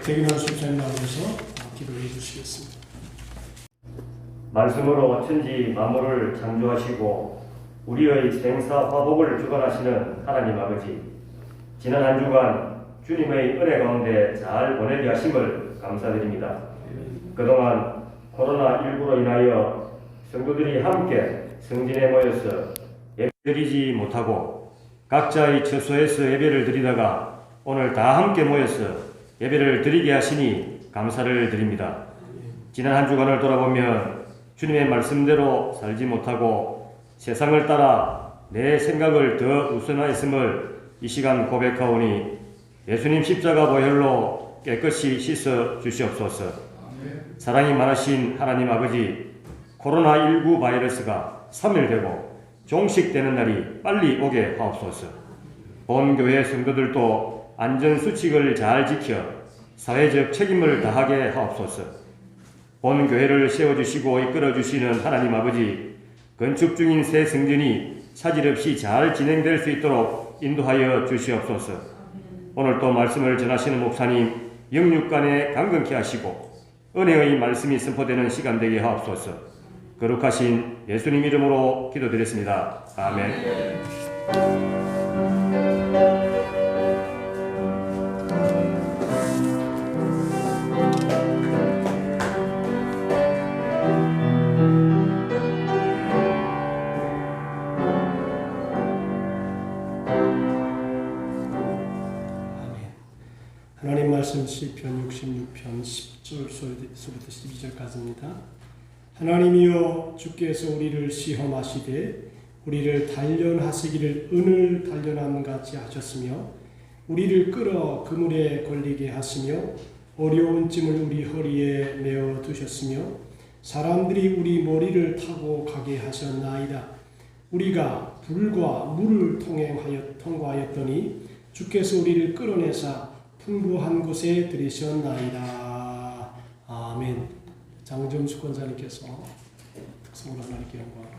백인환 수사님 나오셔서 기도해 주시겠습니다. 말씀으로 천지 만물을 창조하시고 우리의 생사 화복을 주관하시는 하나님 아버지, 지난 한 주간 주님의 은혜 가운데 잘 보내게 하심을 감사드립니다. 그동안 코로나19로 인하여 성도들이 함께 성진에 모여서 예배드리지 못하고 각자의 처소에서 예배를 드리다가 오늘 다 함께 모여서 예배를 드리게 하시니 감사를 드립니다. 지난 한 주간을 돌아보면 주님의 말씀대로 살지 못하고 세상을 따라 내 생각을 더 우선하였음을 이 시간 고백하오니 예수님 십자가 보혈로 깨끗이 씻어 주시옵소서. 사랑이 많으신 하나님 아버지, 코로나19 바이러스가 사멸되고 종식되는 날이 빨리 오게 하옵소서. 본교회 성도들도 안전수칙을 잘 지켜 사회적 책임을 다하게 하옵소서. 본교회를 세워주시고 이끌어주시는 하나님 아버지, 건축 중인 새 성전이 차질 없이 잘 진행될 수 있도록 인도하여 주시옵소서. 오늘 또 말씀을 전하시는 목사님 영육간에 강건케 하시고 은혜의 말씀이 선포되는 시간 되게 하옵소서. 거룩하신 예수님 이름으로 기도드렸습니다. 아멘. 하나님 말씀 시편 66편 10절서부터 12절까지입니다. 하나님이여, 주께서 우리를 시험하시되 우리를 단련하시기를 은을 단련함 같이 하셨으며 우리를 끌어 그물에 걸리게 하시며 어려운 짐을 우리 허리에 메어 두셨으며 사람들이 우리 머리를 타고 가게 하셨나이다. 우리가 불과 물을 통과하였더니 주께서 우리를 끌어내사 풍부한 곳에 들이셨나이다. 아멘. 장점수 권사님께서 특성으로 하나님께 영광.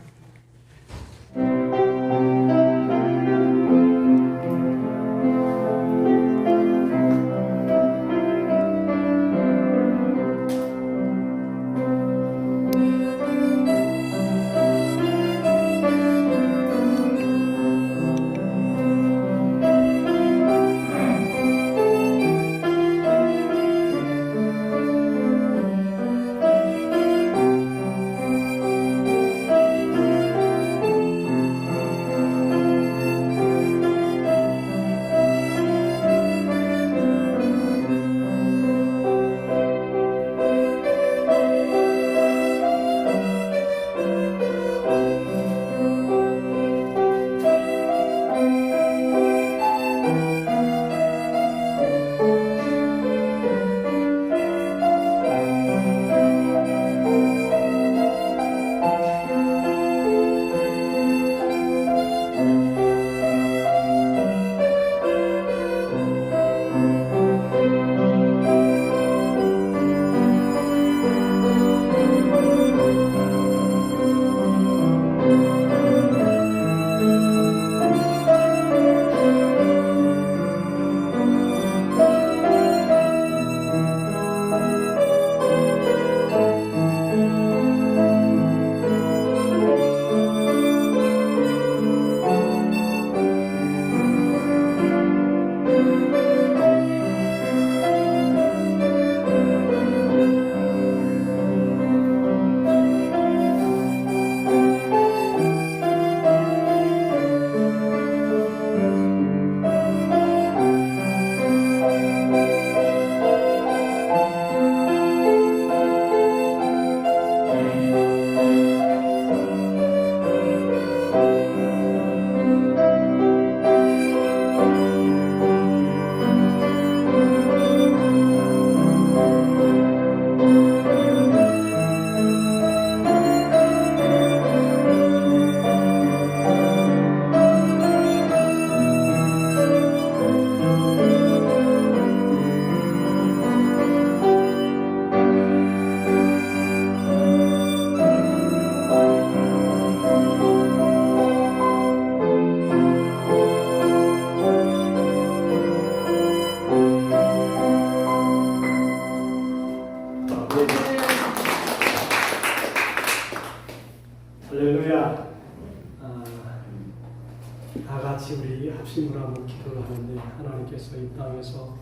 합심을 하고 기도를 하는데 하나님께서 이 땅에서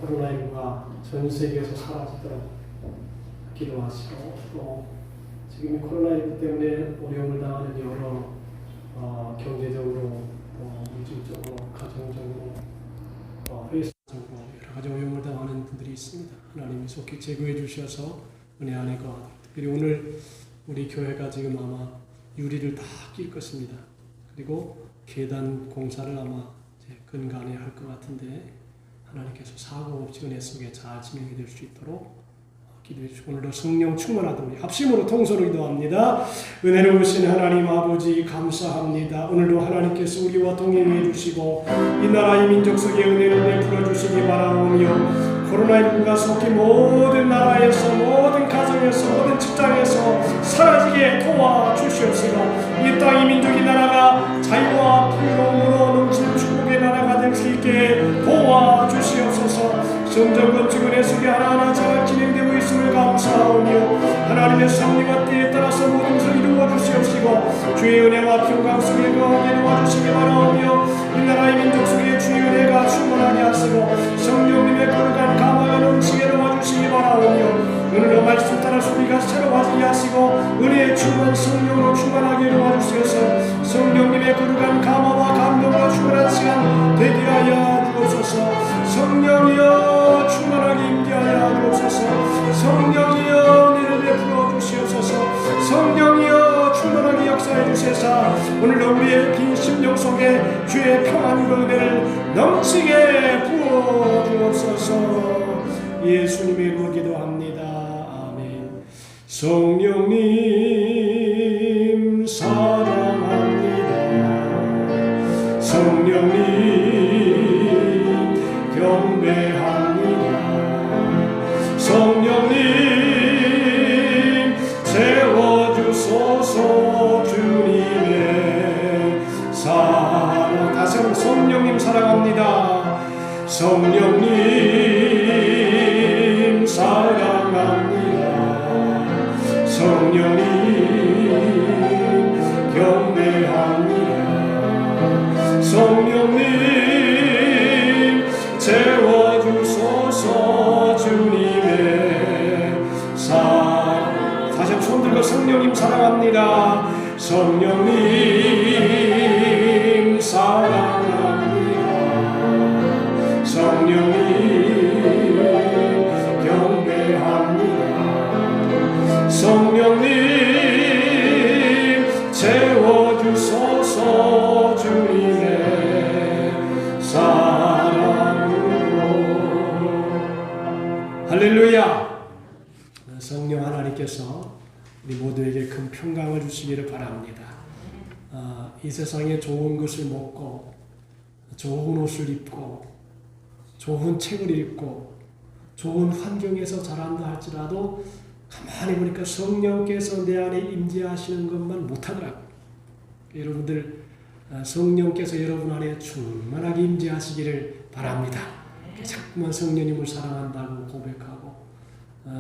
코로나19가 전 세계에서 사라지도록 기도하시고 또 지금 코로나19 때문에 어려움을 당하는 여러 경제적으로 물질적으로 가정적으로 회사적으로 여러 가지 어려움을 당하는 분들이 있습니다. 하나님이 속히 제거해 주셔서 은혜 안에 거하도록 특별히 오늘 우리 교회가 지금 아마 유리를 다 낄 것입니다. 그리고 계단 공사를 아마 근간에 할 것 같은데 하나님께서 사고 없이 은혜 속에 잘 진행이 될 수 있도록 기도해 주시고 오늘도 성령 충만하도록 우리 합심으로 통솔을 기도합니다. 은혜로우신 하나님 아버지 감사합니다. 오늘도 하나님께서 우리와 동행해 주시고 이 나라 이 민족 속에 은혜를 베풀어 주시기 바라오며 코로나19가 속히 모든 나라에서 모든 가정에서 모든 직장에서 사라지게 도와주시옵소서. 이 땅 이 민족 이 나라가 자유와 풍요로움으로 넘치는 축복의 나라가 될 수 있게 도와주시옵소서. 성전 건축 은혜 속에 하나하나 잘 진행되고 있음을 감사하오며 하나님의 섭리와 때에 따라서 모든 것을 이루어 주시옵시고 주의 은혜와 평강 속에 거하게 도와주시기 바라오며 이 나라의 민족 속에 주의 은혜가 충만하게 하시고 성령님의 거룩한 감화가 넘치게 도와주시기 바라오며 오늘도 말씀 따라 우리가 새로워지게 하시고 은혜의 충만 성령으로 충만하게 도와주셔서 성령님의 거룩한 감화와 감동으로 충만한 시간 되게 하여 주옵소서. 성령이여 충만하게 임재하여 주옵소서. 성령이여 은혜를 베풀어 주시옵소서. 성령이여 충만하게 역사해 주셔서 오늘도 우리의 빈 심령 속에 주의 평안과 은혜를 넘치게 부어 주옵소서. 예수님의 이름으로 기도합니다. 아멘. 성령님 사랑합니다. 성령님 경배합니다. 성령님 채워주소서. 주님의 사랑 다시 한번 성령님 사랑합니다. 성령님 사랑합니다. 성령님 경배합니다. 성령님 채워주소서. 주님의 사랑 다시 한번 손 들고 성령님 사랑합니다. 성령님 사랑합니다. 성령님 경배합니다. 성령님 채워주소서. 주님의 사랑으로 할렐루야. 성령 하나님께서 우리 모두에게 큰 평강을 주시기를 바랍니다. 이 세상에 좋은 것을 먹고 좋은 옷을 입고 좋은 책을 읽고 좋은 환경에서 자란다 할지라도 가만히 보니까 성령께서 내 안에 임재하시는 것만 못하더라고요. 여러분들 성령께서 여러분 안에 충만하게 임재하시기를 바랍니다. 자꾸만 성령님을 사랑한다고 고백하고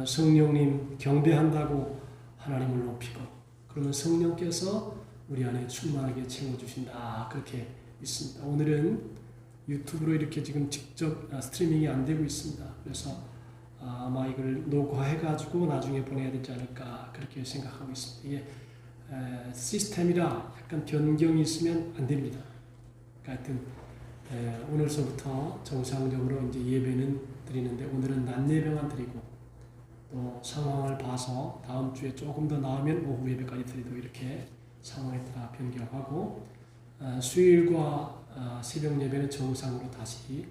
성령님 경배한다고 하나님을 높이고 그러면 성령께서 우리 안에 충만하게 채워주신다. 그렇게 있습니다. 오늘은 유튜브로 이렇게 지금 직접 스트리밍이 안 되고 있습니다. 그래서 아마 이걸 녹화해가지고 나중에 보내야 되지 않을까 그렇게 생각하고 있습니다. 이게 시스템이라 약간 변경이 있으면 안 됩니다. 하여튼 오늘서부터 정상적으로 이제 예배는 드리는데 오늘은 낮 예배만 드리고 또 상황을 봐서 다음 주에 조금 더 나으면 오후 예배까지 드리도록 이렇게 상황에 따라 변경하고 수요일과 새벽 예배는 정상으로 다시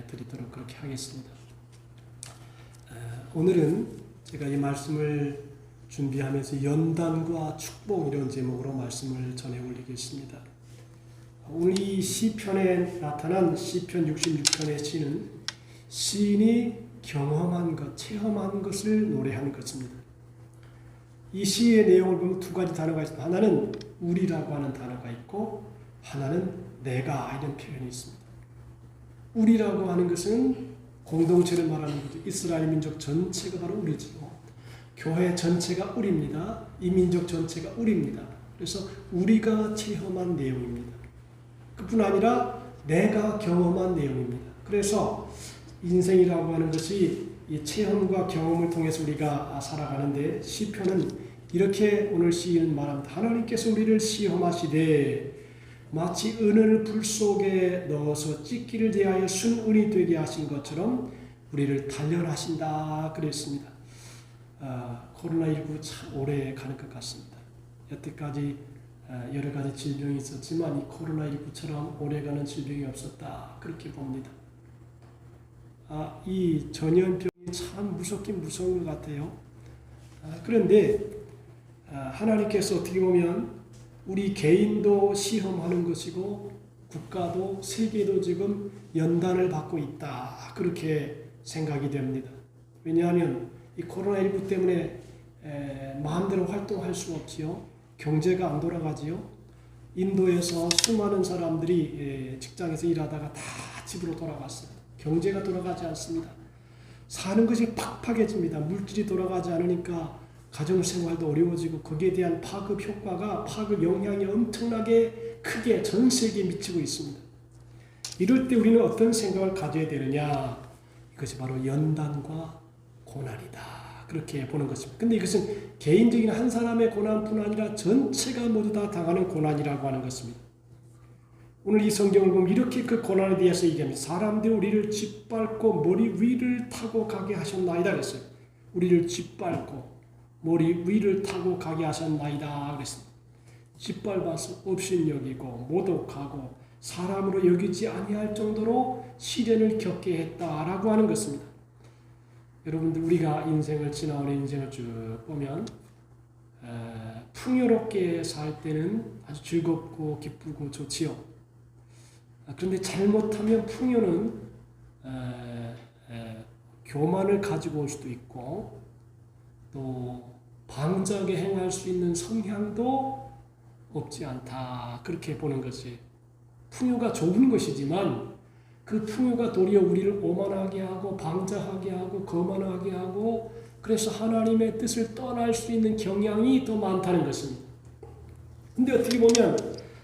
드리도록 그렇게 하겠습니다. 오늘은 제가 이 말씀을 준비하면서 연단과 축복 이런 제목으로 말씀을 전해 올리겠습니다. 오늘 이 시편에 나타난 시편 66편의 시는 시인이 경험한 것, 체험한 것을 노래하는 것입니다. 이 시의 내용을 보면 두 가지 단어가 있습니다. 하나는 우리라고 하는 단어가 있고 하나는 내가 이런 표현이 있습니다. 우리라고 하는 것은 공동체를 말하는 거죠. 이스라엘 민족 전체가 바로 우리지요. 교회 전체가 우리입니다. 이 민족 전체가 우리입니다. 그래서 우리가 체험한 내용입니다. 그뿐 아니라 내가 경험한 내용입니다. 그래서 인생이라고 하는 것이 이 체험과 경험을 통해서 우리가 살아가는데 시편은 이렇게 오늘 시인은 말합니다. 하나님께서 우리를 시험하시되 마치 은을 불 속에 넣어서 찢기를 대하여 순은이 되게 하신 것처럼 우리를 단련하신다 그랬습니다. 코로나19 참 오래 가는 것 같습니다. 여태까지 여러 가지 질병이 있었지만 이 코로나19처럼 오래가는 질병이 없었다 그렇게 봅니다. 이 전염병이 참 무섭긴 무서운 것 같아요. 그런데 하나님께서 어떻게 보면 우리 개인도 시험하는 것이고 국가도 세계도 지금 연단을 받고 있다 그렇게 생각이 됩니다. 왜냐하면 이 코로나19 때문에 마음대로 활동할 수 없지요. 경제가 안 돌아가지요. 인도에서 수많은 사람들이 직장에서 일하다가 다 집으로 돌아갔습니다. 경제가 돌아가지 않습니다. 사는 것이 팍팍해집니다. 물질이 돌아가지 않으니까 가정생활도 어려워지고 거기에 대한 파급 효과가 파급 영향이 엄청나게 크게 전 세계에 미치고 있습니다. 이럴 때 우리는 어떤 생각을 가져야 되느냐? 이것이 바로 연단과 고난이다. 그렇게 보는 것입니다. 근데 이것은 개인적인 한 사람의 고난뿐 아니라 전체가 모두 다 당하는 고난이라고 하는 것입니다. 오늘 이 성경을 보면 이렇게 그 고난에 대해서 얘기합니다. 사람들이 우리를 짓밟고 머리 위를 타고 가게 하셨나이다 그랬어요. 우리를 짓밟고 머리 위를 타고 가게 하셨나이다 그랬습니다. 짓밟아서 업신여기고 모독하고 사람으로 여기지 아니할 정도로 시련을 겪게 했다라고 하는 것입니다. 여러분들 우리가 인생을 지나오는 인생을 쭉 보면 풍요롭게 살 때는 아주 즐겁고 기쁘고 좋지요. 그런데 잘못하면 풍요는 교만을 가지고 올 수도 있고 또 방자하게 행할 수 있는 성향도 없지 않다 그렇게 보는 것이 풍요가 좋은 것이지만 그 풍요가 도리어 우리를 오만하게 하고 방자하게 하고 거만하게 하고 그래서 하나님의 뜻을 떠날 수 있는 경향이 더 많다는 것입니다. 근데 어떻게 보면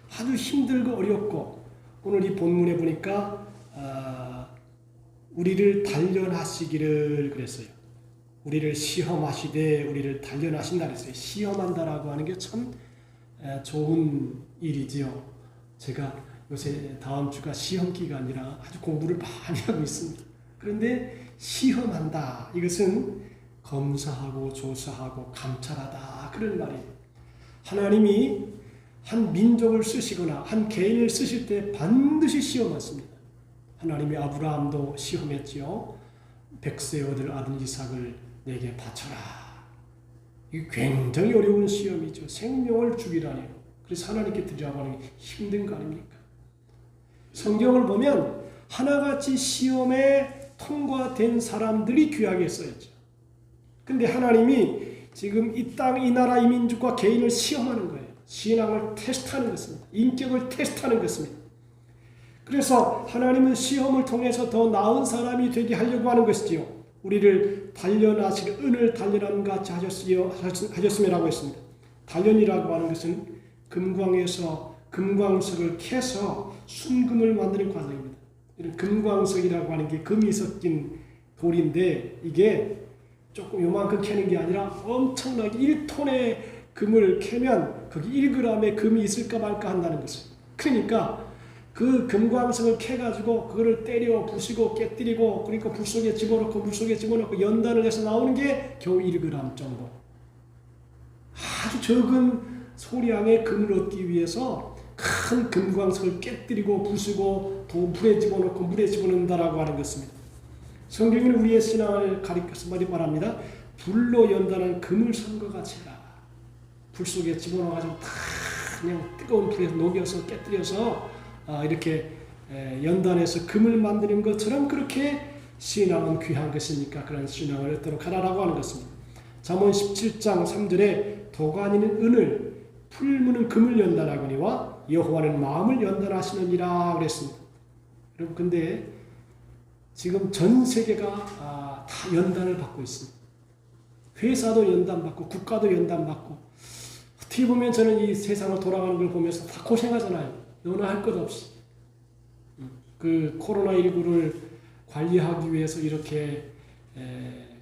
아주 힘들고 어렵고 오늘 이 본문에 보니까 우리를 단련하시기를 그랬어요. 우리를 시험하시되 우리를 단련하신다 그랬어요. 시험한다라고 하는 게 참 좋은 일이지요. 제가 요새 다음 주가 시험 기간이라 아주 공부를 많이 하고 있습니다. 그런데 시험한다. 이것은 검사하고 조사하고 감찰하다. 그런 말이에요. 하나님이 한 민족을 쓰시거나 한 개인을 쓰실 때 반드시 시험하십니다. 하나님이 아브라함도 시험했지요. 100세 얻을 아들 이삭을 내게 바쳐라. 이게 굉장히 어려운 시험이죠. 생명을 죽이라니요. 그래서 하나님께 드리라고 하는 게 힘든 거 아닙니까? 성경을 보면 하나같이 시험에 통과된 사람들이 귀하게 써있죠. 근데 하나님이 지금 이 땅, 이 나라, 이 민족과 개인을 시험하는 거예요. 신앙을 테스트하는 것입니다. 인격을 테스트하는 것입니다. 그래서 하나님은 시험을 통해서 더 나은 사람이 되게 하려고 하는 것이지요. 우리를 단련하시고 은을 단련함 같이 하셨음이라고 했습니다. 단련이라고 하는 것은 금광에서 금광석을 캐서 순금을 만드는 과정입니다. 이런 금광석이라고 하는 게 금이 섞인 돌인데 이게 조금 요만큼 캐는 게 아니라 엄청나게 1톤의 금을 캐면 거기 1g의 금이 있을까 말까 한다는 것을. 그러니까 그 금광석을 캐가지고 그거를 때려 부시고 깨뜨리고 그러니까 불 속에 집어넣고 물 속에 집어넣고 연단을 해서 나오는 게 겨우 1g 정도. 아주 적은 소량의 금을 얻기 위해서 큰 금광석을 깨뜨리고 부수고 또 물에 집어넣고 물에 집어넣는다라고 하는 것입니다. 성경은 우리의 신앙을 가리켜서 말합니다. 불로 연단한 금을 산 것 같이 해라. 불 속에 집어넣어가지고 다 그냥 뜨거운 불에서 녹여서 깨뜨려서 이렇게 연단해서 금을 만드는 것처럼 그렇게 신앙은 귀한 것이니까 그런 신앙을 얻도록 하라라고 하는 것입니다. 잠언 17장 3절에 도가니는 은을 풀무는 금을 연단하거니와 여호와는 마음을 연단하시느니라 그랬습니다. 여러분 근데 지금 전 세계가 다 연단을 받고 있습니다. 회사도 연단받고 국가도 연단받고 어떻게 보면 저는 이 세상을 돌아가는 걸 보면서 다 고생하잖아요. 너나 할 것 없이. 그 코로나19를 관리하기 위해서 이렇게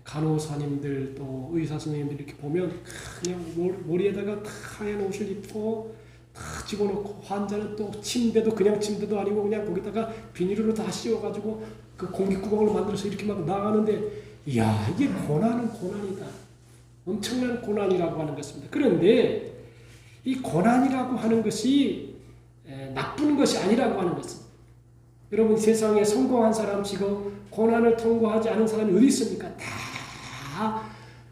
간호사님들 또 의사 선생님들 이렇게 보면 그냥 머리에다가 하얀 옷을 입고 다 집어넣고 환자는 또 침대도 그냥 침대도 아니고 그냥 거기다가 비닐로 다 씌워가지고 그 공기구멍을 만들어서 이렇게 막 나가는데 이야 이게 고난은 고난이다. 엄청난 고난이라고 하는 것입니다. 그런데 이 고난이라고 하는 것이 나쁜 것이 아니라고 하는 것입니다. 여러분 세상에 성공한 사람 치고 고난을 통과하지 않은 사람이 어디 있습니까? 다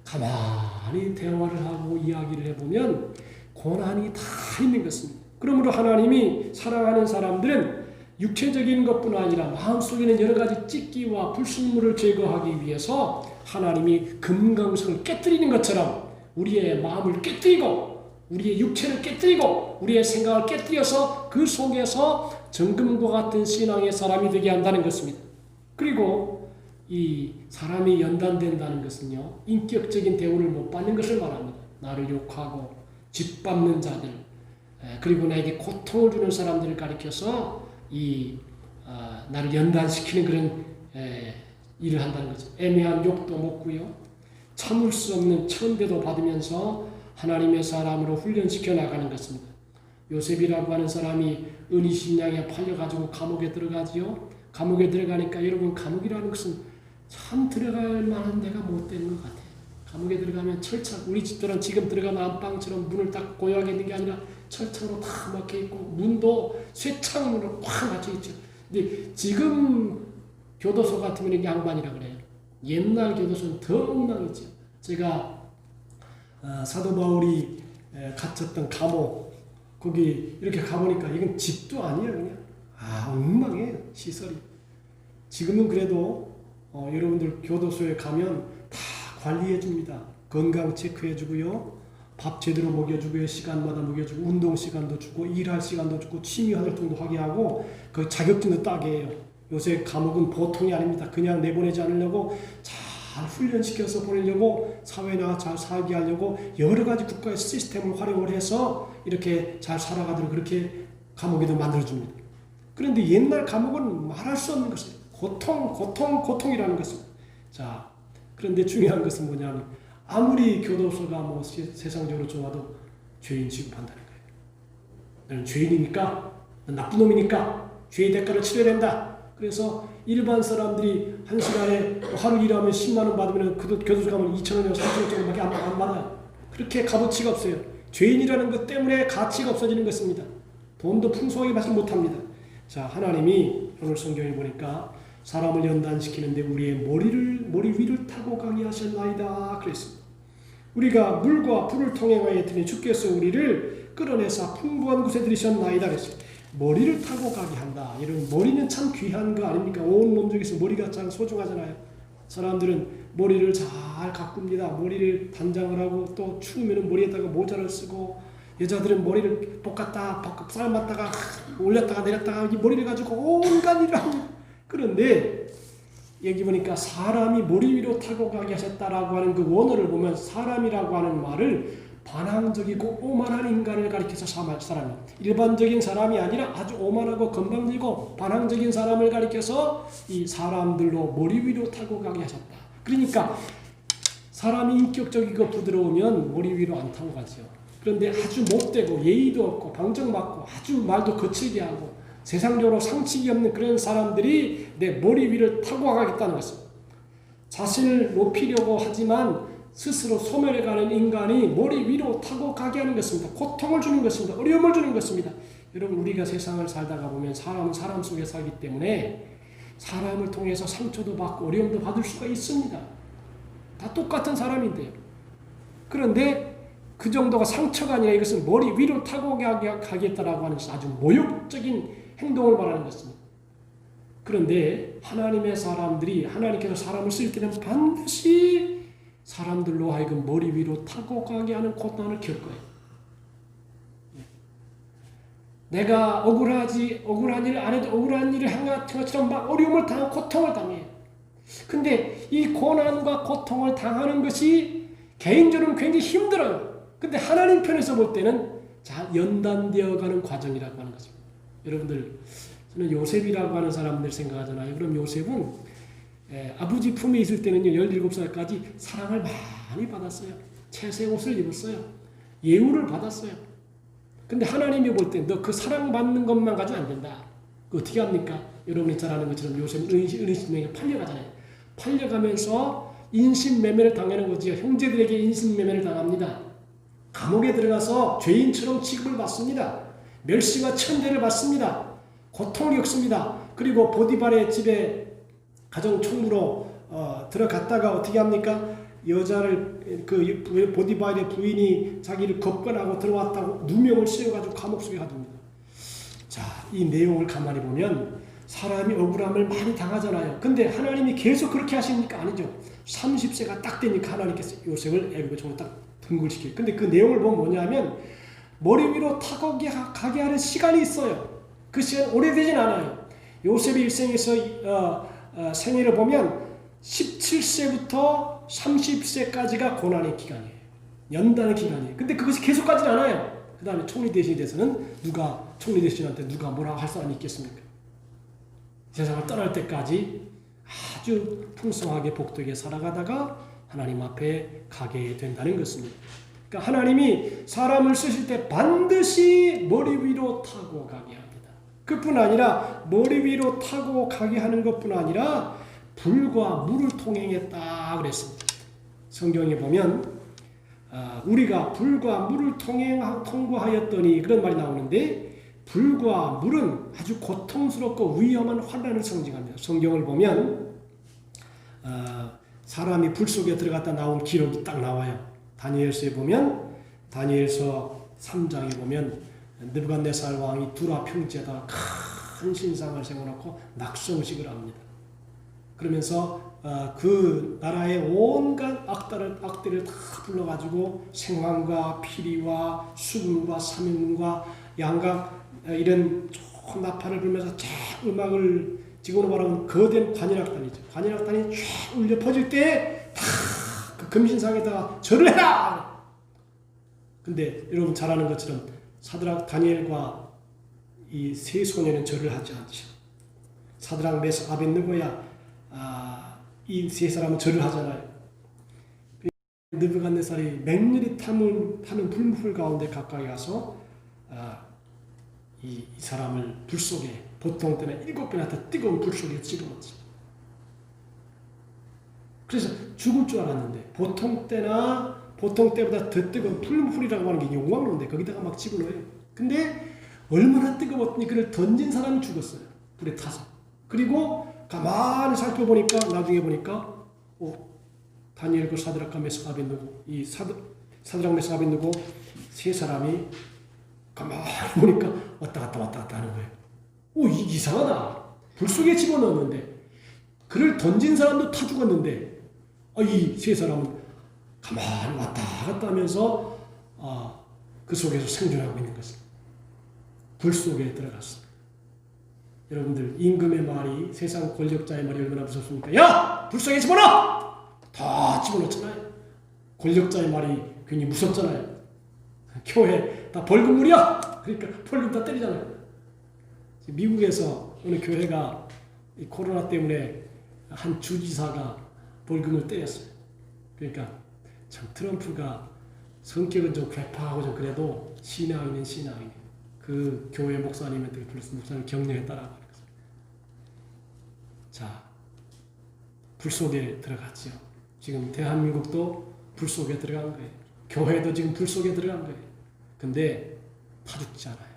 가만히 대화를 하고 이야기를 해보면 고난이 다 있는 것입니다. 그러므로 하나님이 사랑하는 사람들은 육체적인 것뿐 아니라 마음속에 있는 여러 가지 찢기와 불순물을 제거하기 위해서 하나님이 금강석을 깨뜨리는 것처럼 우리의 마음을 깨뜨리고 우리의 육체를 깨뜨리고 우리의 생각을 깨뜨려서 그 속에서 정금과 같은 신앙의 사람이 되게 한다는 것입니다. 그리고 이 사람이 연단된다는 것은요, 인격적인 대우를 못 받는 것을 말합니다. 나를 욕하고 짓밟는 자들, 그리고 나에게 고통을 주는 사람들을 가리켜서 나를 연단시키는 그런 일을 한다는 거죠. 애매한 욕도 먹고요, 참을 수 없는 천대도 받으면서 하나님의 사람으로 훈련시켜 나가는 것입니다. 요셉이라고 하는 사람이 은이신양에 팔려가지고 감옥에 들어가지요. 감옥에 들어가니까 여러분 감옥이라는 것은 참 들어갈 만한 데가 못 되는 것 같아요. 감옥에 들어가면 철창, 우리 집들은 지금 들어가면 안방처럼 문을 딱 고요하게 있는 게 아니라 철창으로 다 막혀 있고 문도 쇠창문으로 꽉 막혀 있죠. 근데 지금 교도소 같으면 양반이라 그래요. 옛날 교도소는 더 엉망이죠. 제가 사도 바울이 갇혔던 감옥 거기 이렇게 가보니까 이건 집도 아니에요. 그냥 엉망해요. 시설이. 지금은 그래도 여러분들 교도소에 가면 다 관리해 줍니다. 건강 체크해 주고요. 밥 제대로 먹여주고요. 시간마다 먹여주고 운동 시간도 주고 일할 시간도 주고 취미 활동도 하게 하고 그 자격증도 따게 해요. 요새 감옥은 보통이 아닙니다. 그냥 내보내지 않으려고 잘 훈련시켜서 보내려고 사회에 나가 잘 살게 하려고 여러 가지 국가의 시스템을 활용을 해서 이렇게 잘 살아가도록 그렇게 감옥에도 만들어줍니다. 그런데 옛날 감옥은 말할 수 없는 것이에요. 고통이라는 것입니다. 자, 그런데 중요한 것은 뭐냐면 아무리 교도소가 뭐 세상적으로 좋아도 죄인 취급한다는 거예요. 너는 죄인이니까, 너는 나쁜 놈이니까 죄의 대가를 치러야 된다. 그래서 일반 사람들이 한 시간에 하루 일하면 10만 원 받으면 교도소 가면 2,000원이나 3,000원 정도밖에 안 받아요. 그렇게 값어치가 없어요. 죄인이라는 것 때문에 가치가 없어지는 것입니다. 돈도 풍성하게 받지 못합니다. 자, 하나님이 오늘 성경에 보니까 사람을 연단시키는데 우리의 머리 위를 타고 가게 하셨나이다 그랬습니다. 우리가 물과 불을 통행하였더니 주께서 우리를 끌어내사 풍부한 곳에 들이셨나이다 그랬습니다. 머리를 타고 가게 한다. 여러분 머리는 참 귀한 거 아닙니까? 온 몸 중에서 머리가 참 소중하잖아요. 사람들은 머리를 잘 가꿉니다. 머리를 단장을 하고 또 추우면 머리에다가 모자를 쓰고 여자들은 머리를 볶았다 삶았다가 올렸다가 내렸다가 머리를 가지고 온갖 일을 합니다. 그런데 여기 보니까 사람이 머리 위로 타고 가게 하셨다라고 하는 그 원어를 보면 사람이라고 하는 말을 반항적이고 오만한 인간을 가리켜서 사람이 일반적인 사람이 아니라 아주 오만하고 건방지고 반항적인 사람을 가리켜서 이 사람들로 머리 위로 타고 가게 하셨다. 그러니까 사람이 인격적이고 부드러우면 머리 위로 안 타고 가죠. 그런데 아주 못되고 예의도 없고 방정맞고 아주 말도 거칠게 하고 세상적으로 상식이 없는 그런 사람들이 내 머리 위를 타고 가겠다는 것입니다. 자신을 높이려고 하지만 스스로 소멸해가는 인간이 머리 위로 타고 가게 하는 것입니다. 고통을 주는 것입니다. 어려움을 주는 것입니다. 여러분 우리가 세상을 살다가 보면 사람은 사람 속에 살기 때문에 사람을 통해서 상처도 받고 어려움도 받을 수가 있습니다. 다 똑같은 사람인데요. 그런데 그 정도가 상처가 아니라 이것은 머리 위로 타고 가겠다라고 하는 것은 아주 모욕적인 행동을 말하는 것입니다. 그런데 하나님의 사람들이 하나님께서 사람을 쓸 때는 반드시 사람들로 하여금 머리 위로 타고 가게 하는 고난을 겪어요. 내가 억울한 일 안 해도 억울한 일을 한 것처럼 막 어려움을 당하고 고통을 당해요. 근데 이 고난과 고통을 당하는 것이 개인적으로는 굉장히 힘들어요. 근데 하나님 편에서 볼 때는 잘 연단되어 가는 과정이라고 하는 것입니다. 여러분들 저는 요셉이라고 하는 사람들 생각하잖아요. 그럼 요셉은 아버지 품에 있을 때는요, 17살까지 사랑을 많이 받았어요. 채색 옷을 입었어요. 예우를 받았어요. 근데 하나님이 볼 때 너 그 사랑받는 것만 가지고 안 된다. 그 어떻게 합니까? 여러분이 잘 아는 것처럼 요셉은 은신명에 팔려가잖아요. 팔려가면서 인신매매를 당하는 거지요. 형제들에게 인신매매를 당합니다. 감옥에 들어가서 죄인처럼 취급을 받습니다. 멸시와 천대를 받습니다. 고통을 겪습니다. 그리고 보디발의 집에 가정총무로 들어갔다가 어떻게 합니까? 여자를 그 보디발의 부인이 자기를 겁권하고 들어왔다고 누명을 씌워가지고 감옥 속에 가둡니다. 자, 이 내용을 가만히 보면 사람이 억울함을 많이 당하잖아요. 근데 하나님이 계속 그렇게 하십니까? 아니죠. 30세가 딱 되니까 하나님께서 요셉을 애굽의 종으로 딱 등극시켜요. 근데 그 내용을 보면 뭐냐면 머리 위로 타고 가게 하는 시간이 있어요. 그 시간 오래되진 않아요. 요셉의 일생에서 생애를 보면 17세부터 30세까지가 고난의 기간이에요. 연단의 기간이에요. 근데 그것이 계속 가진 않아요. 그 다음에 총리 대신에 대해서는 총리 대신한테 누가 뭐라고 할 사람이 있겠습니까? 세상을 떠날 때까지 아주 풍성하게 복되게 살아가다가 하나님 앞에 가게 된다는 것입니다. 그러니까 하나님이 사람을 쓰실 때 반드시 머리 위로 타고 가게 합니다. 그뿐 아니라 머리 위로 타고 가게 하는 것뿐 아니라 불과 물을 통행했다 그랬습니다. 성경에 보면 우리가 불과 물을 통과하였더니 그런 말이 나오는데 불과 물은 아주 고통스럽고 위험한 환난을 상징합니다. 성경을 보면 사람이 불 속에 들어갔다 나온 기록이 딱 나와요. 다니엘서에 보면 다니엘서 3장에 보면 느부갓네살 왕이 두라 평지에다 큰 신상을 세워놓고 낙성식을 합니다. 그러면서 그 나라의 온갖 악들을 다 불러가지고 생황과 피리와 수금과 사명과 양각 이런 좋은 나팔을 불면서 쫙 음악을 지금으로 말하면 거대한 관현악단이죠. 관현악단이 쫙 울려 퍼질 때 그 금신상에다가 절을 해라! 근데 여러분 잘 아는 것처럼 사드락 다니엘과 이 세 소년은 절을 하지 않죠. 사드락 메삭 아벳느고야 이 세 사람은 절을 하잖아요. 느부갓네살이 맹렬히 타는 불물 가운데 가까이 가서 이 사람을 불 속에 보통 때는 7배나 더 뜨거운 불 속에 집어넣었어요. 그래서 죽을 줄 알았는데 보통 때보다 더 뜨거운 풀물이라고 하는 게 용광로인데 거기다가 막 집어넣어요. 근데 얼마나 뜨거웠더니 그를 던진 사람이 죽었어요. 불에 타서. 그리고 가만히 살펴보니까 나중에 보니까 다니엘과 사드락과 메삭 아벳느고 이 사드락 메삭 아벳느고 세 사람이 가만히 보니까 왔다 갔다 하는 거예요. 이상하다. 불 속에 집어넣었는데 그를 던진 사람도 타 죽었는데 이 세 사람은 가만히 왔다 갔다 하면서 그 속에서 생존하고 있는 것입니다. 불 속에 들어갔습니다. 여러분들 임금의 말이 세상 권력자의 말이 얼마나 무섭습니까? 야! 불 속에 집어넣어! 다 집어넣잖아요. 권력자의 말이 괜히 무섭잖아요. 교회 다 벌금물이야! 그러니까 벌금 다 때리잖아요. 미국에서 어느 교회가 이 코로나 때문에 한 주지사가 벌금을 때렸어요. 그러니까 참 트럼프가 성격은 좀 괴팍하고 좀 그래도 신앙인은 신앙인. 그 교회 목사님한테 불러서 목사님 격려했다라고 하는 거죠. 자, 불 속에 들어갔죠. 지금 대한민국도 불 속에 들어간 거예요. 교회도 지금 불 속에 들어간 거예요. 근데 다 죽지 않아요.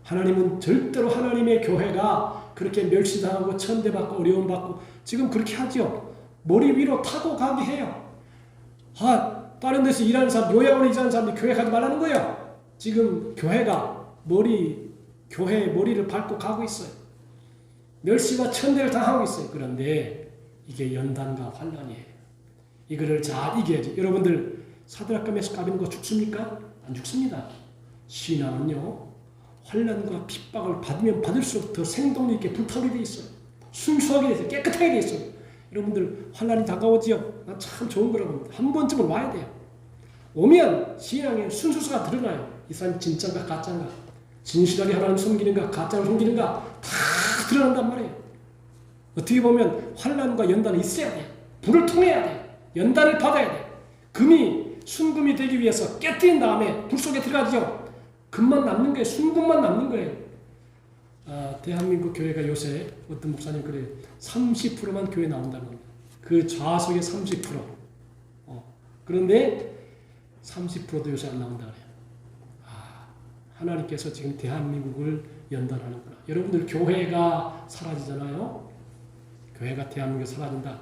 하나님은 절대로 하나님의 교회가 그렇게 멸시당하고 천대받고 어려움받고 지금 그렇게 하죠. 머리 위로 타고 가게 해요. 다른 데서 일하는 사람, 요양원에 일하는 사람들이 교회 가지 말라는 거예요. 지금 교회가 교회의 머리를 밟고 가고 있어요. 멸시와 천대를 당하고 있어요. 그런데 이게 연단과 환난이에요. 이거를 잘 이겨야지. 여러분들 사드락과 메삭 아벳느고 죽습니까? 안 죽습니다. 신앙은요. 환난과 핍박을 받으면 받을수록 더 생동력 있게 불타오르게 돼 있어요. 순수하게 돼 있어요. 깨끗하게 돼 있어요. 여러분들 환난이 다가오지요. 난 참 좋은 거라고 봅니다. 한 번쯤은 와야 돼요. 오면 신앙의 순수가 드러나요. 이 사람이 진짜인가 가짜인가. 진실하게 하나님 섬기는가 가짜로 섬기는가 다 드러난단 말이에요. 어떻게 보면 환난과 연단이 있어야 돼. 불을 통해야 돼. 연단을 받아야 돼. 금이 순금이 되기 위해서 깨뜨린 다음에 불 속에 들어가죠. 금만 남는 거예요. 순금만 남는 거예요. 대한민국 교회가 요새 어떤 목사님 그래요. 30%만 교회 나온다는 겁니다. 그 좌석의 30%. 그런데 30%도 요새 안 나온다 그래요. 하나님께서 지금 대한민국을 연단하는구나. 여러분들 교회가 사라지잖아요. 교회가 대한민국에 사라진다.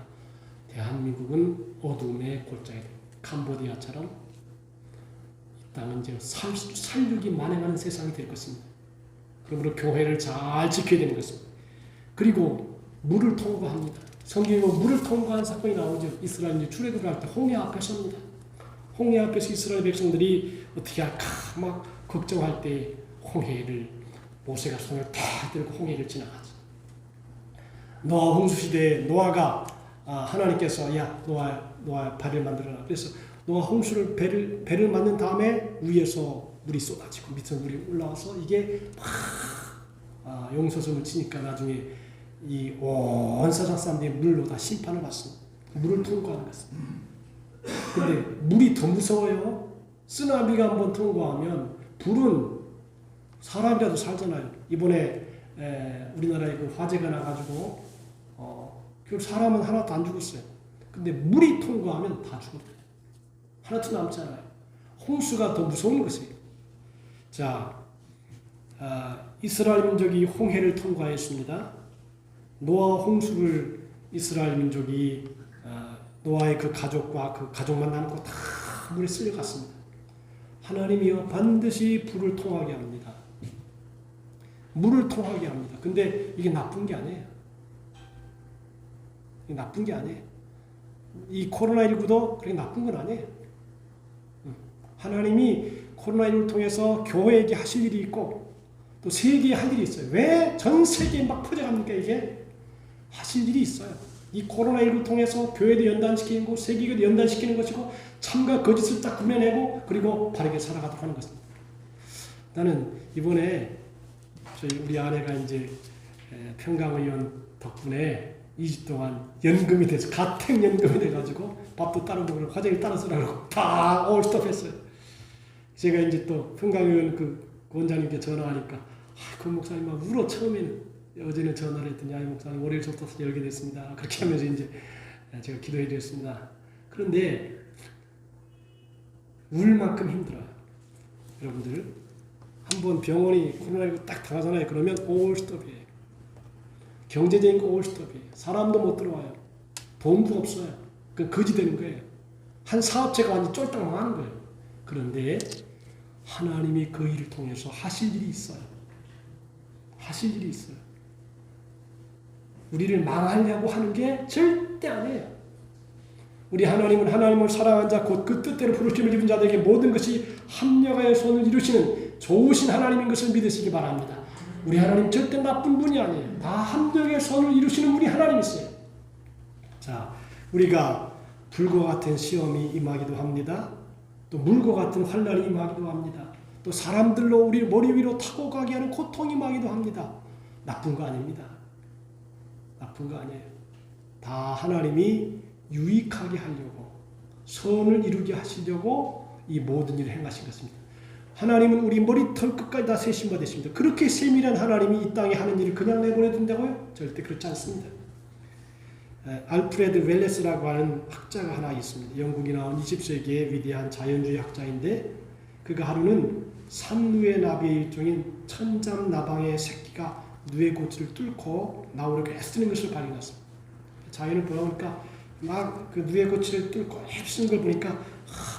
대한민국은 어둠의 골짜기 됩니다. 캄보디아처럼 이 땅은 이제 살육이 만행하는 세상이 될 것입니다. 그러므로 교회를 잘 지켜야 되는 것입니다. 그리고 물을 통과합니다. 성경에 물을 통과한 사건이 나오죠. 이스라엘이 출애굽할 때 홍해 앞에 섭니다. 홍해 앞에서 이스라엘 백성들이 어떻게 할까 막 걱정할 때 홍해를 모세가 손을 다 들고 홍해를 지나가죠. 노아 홍수 시대에 노아가 하나님께서 야 노아 배를 만들어라. 그래서 노아 홍수를 배를 만든 다음에 위에서 물이 쏟아지고 밑에서 물이 올라와서 이게 막 용서섬을 치니까 나중에 이 온 세상 사람들이 물로 다 심판을 받습니다. 물을 통과하는 것입니다. 근데 물이 더 무서워요. 쓰나미가 한번 통과하면 불은 사람이라도 살잖아요. 이번에 우리나라에 그 화재가 나가지고 그 사람은 하나도 안 죽었어요. 근데 물이 통과하면 다 죽어요. 하나도 남지 않아요. 홍수가 더 무서운 것이에요. 자, 이스라엘 민족이 홍해를 통과했습니다. 노아 홍수를 이스라엘 민족이 노아의 그 가족과 그 가족만 남고 다 물에 쓸려갔습니다. 하나님이요 반드시 불을 통하게 합니다. 물을 통하게 합니다. 근데 이게 나쁜 게 아니에요. 이게 나쁜 게 아니에요. 이 코로나19도 그렇게 나쁜 건 아니에요. 하나님이 코로나19를 통해서 교회에게 하실 일이 있고 또 세계에 할 일이 있어요. 왜 전 세계에 막 퍼져갑니까? 이게 하실 일이 있어요. 이 코로나19를 통해서 교회도 연단시키는 거, 세계도 연단시키는 것이고 참과 거짓을 딱 구별하고 그리고 바르게 살아가도록 하는 것입니다. 나는 이번에 우리 아내가 이제 평강의원 덕분에 2주 동안 연금이 돼서 가택연금이 돼가지고 밥도 따로 먹으려고 화장을 따로 쓰라고 다 올스톱했어요. 제가 이제 또 평강의원 그 원장님께 전화하니까 그 목사님 막 울어. 처음에는 어제는 전화를 했더니 목사님 월요일 접속서 열게 됐습니다. 그렇게 하면서 이제 제가 기도해 드렸습니다. 그런데 울 만큼 힘들어요. 여러분들 한번 병원이 코로나19 딱 당하잖아요. 그러면 올스톱이에요. 경제적인 거 올스톱이에요. 사람도 못 들어와요. 돈도 없어요. 그 거지 되는 거예요. 한 사업체가 완전 쫄딱 망하는 거예요. 그런데 하나님이 그 일을 통해서 하실 일이 있어요. 하실 일이 있어요. 우리를 망하려고 하는 게 절대 아니에요. 우리 하나님은 하나님을 사랑한 자 곧 그 뜻대로 부르심을 입은 자들에게 모든 것이 합력하여 손을 이루시는 좋으신 하나님인 것을 믿으시기 바랍니다. 우리 하나님 절대 나쁜 분이 아니에요. 다 합력의 손을 이루시는 우리 하나님이세요. 자, 우리가 불과 같은 시험이 임하기도 합니다. 또 물과 같은 환난이 임하기도 합니다. 또 사람들로 우리 머리 위로 타고 가게 하는 고통이 임하기도 합니다. 나쁜 거 아닙니다. 나쁜 거 아니에요. 다 하나님이 유익하게 하려고 선을 이루게 하시려고 이 모든 일을 행하신 것입니다. 하나님은 우리 머리털 끝까지 다 세심 받으십니다. 그렇게 세밀한 하나님이 이 땅에 하는 일을 그냥 내버려 둔다고요? 절대 그렇지 않습니다. 알프레드 웰레스라고 하는 학자가 하나 있습니다. 영국이 나온 20세기의 위대한 자연주의 학자인데 그가 하루는 산누에 나비의 일종인 천잠나방의 새끼가 누에 고치를 뚫고 나오려고 애쓰는 것을 발견했습니다. 자연을 보니까 막 그 누에 고치를 뚫고 애쓰는 걸 보니까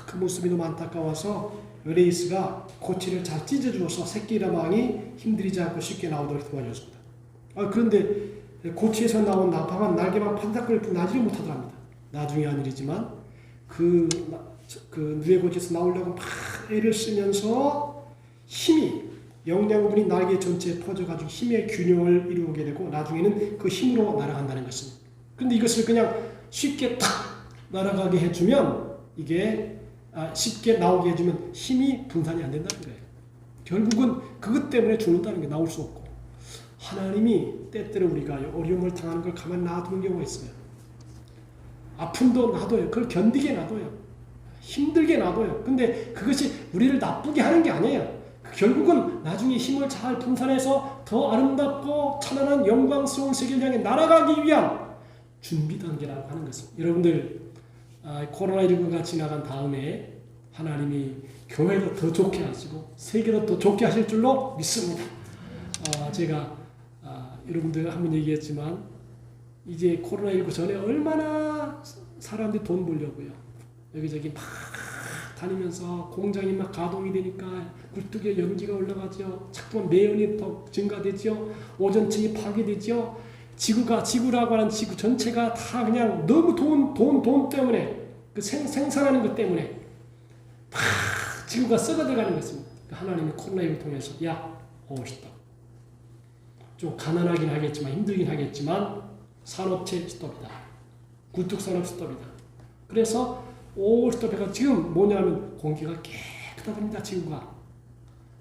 그 모습이 너무 안타까워서 웰레스가 고치를 잘 찢어주어서 새끼 나방이 힘들이지 않고 쉽게 나오도록 도와줬습니다. 그런데 고치에서 나온 나방은 날개만 판닥거릴 뿐 나지를 못하더랍니다. 나중에 한 일이지만 그 누에 고치에서 나오려고 막 애를 쓰면서 힘이 영양분이 날개 전체에 퍼져가지고 힘의 균형을 이루게 되고 나중에는 그 힘으로 날아간다는 것입니다. 그런데 이것을 그냥 쉽게 탁 날아가게 해주면 이게 쉽게 나오게 해주면 힘이 분산이 안 된다는 거예요. 결국은 그것 때문에 죽는다는 게 나올 수 없고, 하나님이 때때로 우리가 어려움을 당하는 걸 가만 놔두는 경우가 있어요. 아픔도 놔둬요. 그걸 견디게 놔둬요. 힘들게 놔둬요. 근데 그것이 우리를 나쁘게 하는 게 아니에요. 결국은 나중에 힘을 잘 분산해서 더 아름답고 찬란한 영광스러운 세계를 향해 날아가기 위한 준비 단계라고 하는 것입니다. 여러분들, 코로나19가 지나간 다음에 하나님이 교회도 더 좋게 하시고 세계도 더 좋게 하실 줄로 믿습니다. 제가 여러분들 한번 얘기했지만, 이제 코로나19 전에 얼마나 사람들이 돈 벌려고요. 여기저기 막 다니면서 공장이 막 가동이 되니까 굴뚝에 연기가 올라가죠. 자꾸만 매연이 더 증가되죠. 오존층이 파괴되죠. 지구라고 하는 지구 전체가 다 그냥 너무 돈 때문에, 그 생산하는 것 때문에 막 지구가 썩어들어가는 것입니다. 하나님이 코로나19를 통해서 오시다. 좀 가난하긴 하겠지만, 힘들긴 하겠지만 산업체 스톱이다. 굴뚝 산업 스톱이다. 그래서 스톱해가 지금 뭐냐면 공기가 깨끗합니다. 지구가.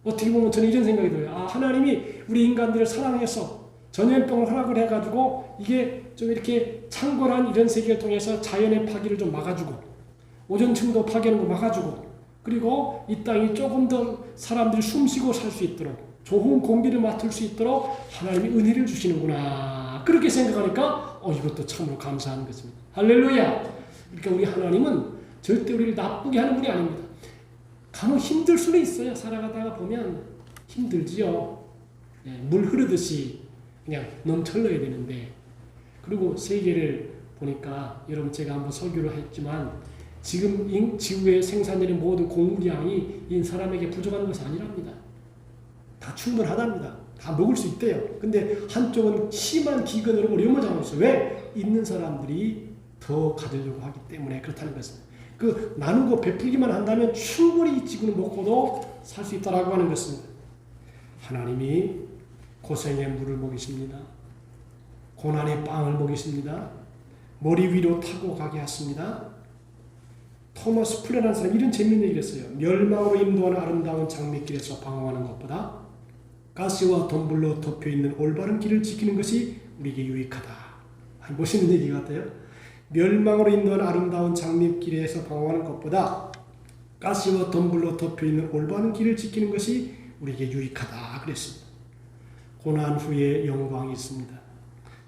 어떻게 보면 저는 이런 생각이 들어요. 하나님이 우리 인간들을 사랑해서 전염병을 허락을 해가지고 이게 좀 이렇게 창궐한 이런 세계를 통해서 자연의 파괴를 좀 막아주고, 오존층도 파괴하는 거 막아주고, 그리고 이 땅이 조금 더 사람들이 숨쉬고 살 수 있도록, 좋은 공기를 맡을 수 있도록 하나님이 은혜를 주시는구나. 그렇게 생각하니까 이것도 참으로 감사한 것입니다. 할렐루야. 그러니까 우리 하나님은 절대 우리를 나쁘게 하는 분이 아닙니다. 간혹 힘들 수는 있어요. 살아가다가 보면 힘들지요. 물 흐르듯이 그냥 넘쳐흘러야 되는데, 그리고 세계를 보니까, 여러분 제가 한번 설교를 했지만, 지금 지구의 생산되는 모든 곡물량이 사람에게 부족한 것이 아니랍니다. 다 충분하답니다. 다 먹을 수 있대요. 근데 한쪽은 심한 기근으로 어려움을 당하고 있어요. 왜? 있는 사람들이 더 가지려고 하기 때문에 그렇다는 것입니다. 나누고 베풀기만 한다면 충분히 이 지구는 먹고도 살 수 있다라고 하는 것입니다. 하나님이 고생의 물을 먹이십니다. 고난의 빵을 먹이십니다. 머리 위로 타고 가게 하십니다. 토마스 플레라는 사람이 이런 재미있는 얘기를 했어요. 멸망으로 인도하는 아름다운 장밋길에서 방황하는 것보다 가시와 덤불로 덮여있는 올바른 길을 지키는 것이 우리에게 유익하다. 멋있는 얘기 같아요. 멸망으로 인도하는 아름다운 장밋길에서 방황하는 것보다 가시와 덤불로 덮여있는 올바른 길을 지키는 것이 우리에게 유익하다 그랬습니다. 고난 후에 영광이 있습니다.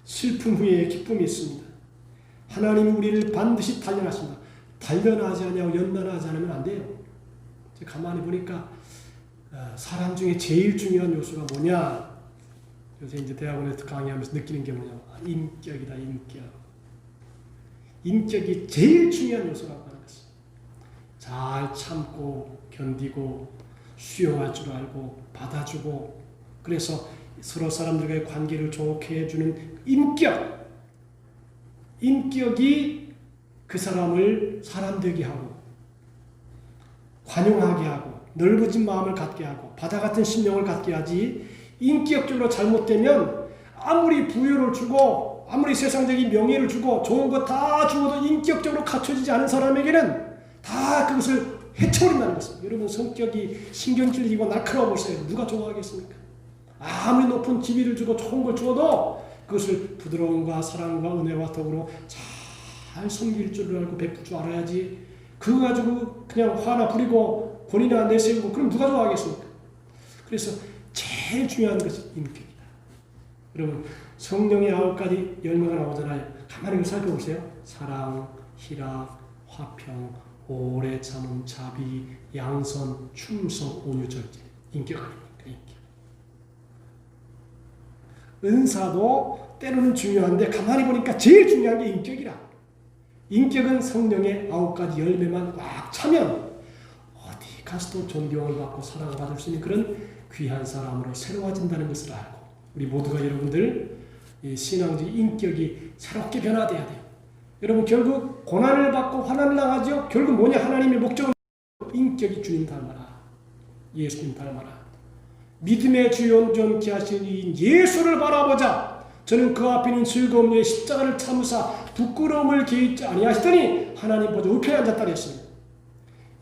슬픔 후에 기쁨이 있습니다. 하나님이 우리를 반드시 단련하십니다. 단련하지 않냐고 연단하지 않으면 안 돼요. 제가 가만히 보니까 사람 중에 제일 중요한 요소가 뭐냐? 요새 이제 대학원에서 강의하면서 느끼는 게 뭐냐? 인격이다, 인격. 인격이 제일 중요한 요소라고 하는 것입니다. 잘 참고 견디고 수용할 줄 알고 받아주고, 그래서 서로 사람들과의 관계를 좋게 해주는 인격. 인격이 그 사람을 사람 되게 하고 관용하게 하고 넓어진 마음을 갖게 하고 바다 같은 심령을 갖게 하지, 인격적으로 잘못되면 아무리 부여를 주고 아무리 세상적인 명예를 주고 좋은 거 다 주어도 인격적으로 갖춰지지 않은 사람에게는 다 그것을 해쳐버린다는 것입니다. 여러분, 성격이 신경질이고 날카로워 보세요. 누가 좋아하겠습니까? 아무리 높은 지위를 주고 좋은 걸 주어도 그것을 부드러움과 사랑과 은혜와 덕으로 잘 섬길 줄 알고 베풀 줄 알아야지, 그거 가지고 그냥 화나 부리고 본인이나 내세우고 그럼 누가 좋아하겠습니까? 그래서 제일 중요한 것이 인격이다. 여러분, 성령의 9가지 열매가 나오잖아요. 가만히 살펴보세요. 사랑, 희락, 화평, 오래 참음, 자비, 양선, 충성, 온유, 절제. 인격 아닙니까? 인격. 은사도 때로는 중요한데 가만히 보니까 제일 중요한 게 인격이라. 인격은 성령의 9가지 열매만 꽉 차면 어디 가서도 존경을 받고 사랑받을 수 있는 그런 귀한 사람으로 새로워진다는 것을 알고, 우리 모두가 여러분들 이 신앙적 인격이 새롭게 변화돼야 돼요. 여러분, 결국 고난을 받고 환난을 당하죠. 결국 뭐냐? 하나님의 목적은 인격이 주님 닮아라. 예수님 닮아라. 믿음의 주요 존귀 하신 이 예수를 바라보자. 저는 그 앞에 있는 즐거움 위에 십자가를 참으사 부끄러움을 개의치 아니하시더니 하나님 보좌 우편에 앉았다 그랬습니다.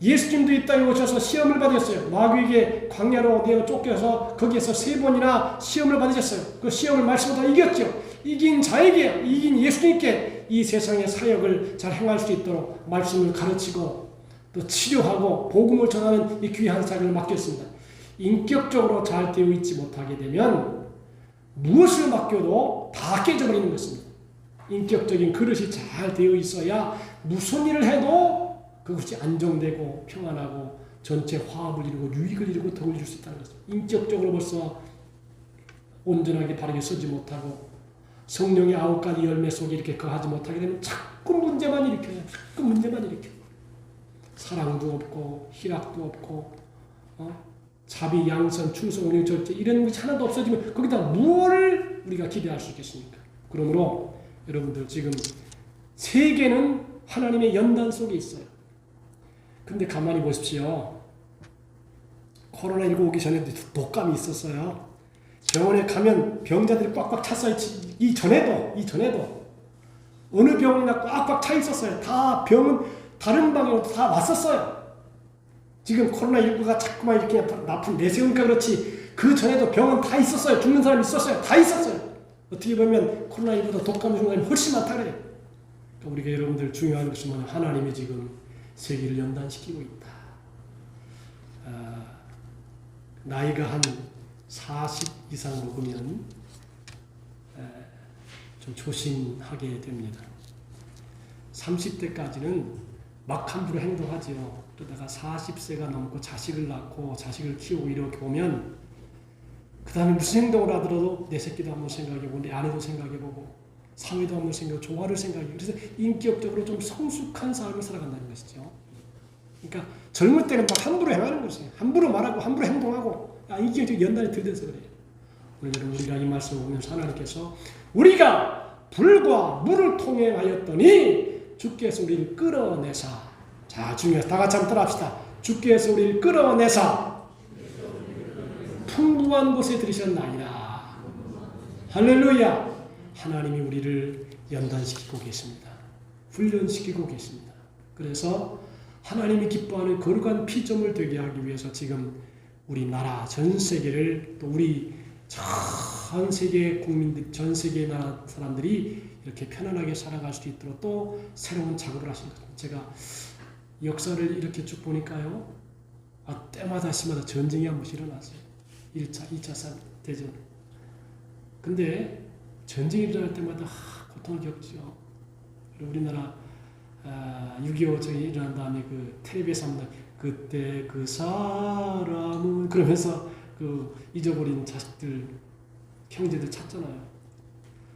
예수님도 이 땅에 오셔서 시험을 받으셨어요. 마귀에게 광야로 내어 쫓겨서 거기에서 3번이나 시험을 받으셨어요. 그 시험을 말씀으로 다 이겼죠. 이긴 자에게, 이긴 예수님께 이 세상의 사역을 잘 행할 수 있도록 말씀을 가르치고 또 치료하고 복음을 전하는 이 귀한 사역을 맡겼습니다. 인격적으로 잘 되어 있지 못하게 되면 무엇을 맡겨도 다 깨져버리는 것입니다. 인격적인 그릇이 잘 되어 있어야 무슨 일을 해도 그것이 안정되고 평안하고 전체 화합을 이루고 유익을 이루고 덕을 이룰 수 있다는 것입니다. 인격적으로 벌써 온전하게 바르게 서지 못하고 성령의 9가지 열매 속에 이렇게 거하지 못하게 되면 자꾸 문제만 일으켜요. 자꾸 문제만 일으켜요. 사랑도 없고 희락도 없고 자비, 양선, 충성, 운영, 절제 이런 것이 하나도 없어지면 거기다 무엇을 우리가 기대할 수 있겠습니까? 그러므로 여러분들 지금 세계는 하나님의 연단 속에 있어요. 근데 가만히 보십시오. 코로나19 오기 전에도 독감이 있었어요. 병원에 가면 병자들이 꽉꽉 찼어요. 이전에도 어느 병원이나 꽉꽉 차 있었어요. 다 병은 다른 방향으로 다 왔었어요. 지금 코로나19가 자꾸만 이렇게 나쁜 내세우니까 그렇지 그 전에도 병은 다 있었어요. 죽는 사람이 있었어요. 다 있었어요. 어떻게 보면 코로나19보다 독감 죽는 사람이 훨씬 많다 그래요. 그러니까 우리가 여러분들 중요한 것은 뭐냐, 하나님이 지금 세계를 연단시키고 있다. 나이가 한 40 이상 먹으면 좀 조심하게 됩니다. 30대까지는 막 함부로 행동하지요. 그러다가 40세가 넘고 자식을 낳고 자식을 키우고 이렇게 보면 그 다음에 무슨 행동을 하더라도 내 새끼도 한번 생각해보고 내 아내도 생각해보고 사회도 한번 생각하고 조화를 생각해보고 그래서 인격적으로 좀 성숙한 삶을 살아간다는 것이죠. 그러니까 젊을 때는 막 함부로 행하는 것이에요. 함부로 말하고 함부로 행동하고 이게 연단이 들려서 그래요. 오늘 우리가 이 말씀을 보면서 하나님께서 우리가 불과 물을 통행하였더니 주께서 우리를 끌어내사, 자 중요해서 다 같이 한번 따라합시다. 주께서 우리를 끌어내사 풍부한 곳에 들이셨나이다. 할렐루야. 하나님이 우리를 연단시키고 계십니다. 훈련시키고 계십니다. 그래서 하나님이 기뻐하는 거룩한 피조물 되게 하기 위해서 지금 우리나라 전 세계를 또 우리 전 세계 국민들, 전 세계 나라 사람들이 이렇게 편안하게 살아갈 수 있도록 또 새로운 작업을 하신 겁니다. 제가 역사를 이렇게 쭉 보니까요, 때마다 시마다 전쟁이 한 번씩 일어났어요. 1차, 2차 대전. 근데 전쟁이 일어날 때마다 고통을 겪죠. 우리나라 6.25 저기 일어난 다음에 그 텔레비에서 합니다. 그때 그 사람은 그러면서 그 잊어버린 자식들, 형제들 찾잖아요.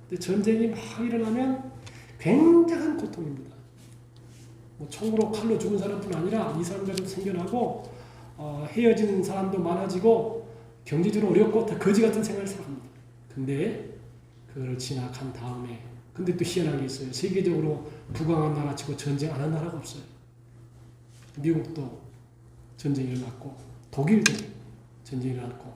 근데 전쟁이 막 일어나면 굉장한 고통입니다. 뭐 총으로 칼로 죽은 사람뿐 아니라 이 사람들도 생겨나고 헤어지는 사람도 많아지고 경제적으로 어렵고 다 거지 같은 생활을 살아갑니다. 근데 그걸 지나간 다음에 근데 또 희한한 게 있어요. 세계적으로 부강한 나라 치고 전쟁 안 한 나라가 없어요. 미국도 전쟁이 일어났고 독일도 전쟁이 일어났고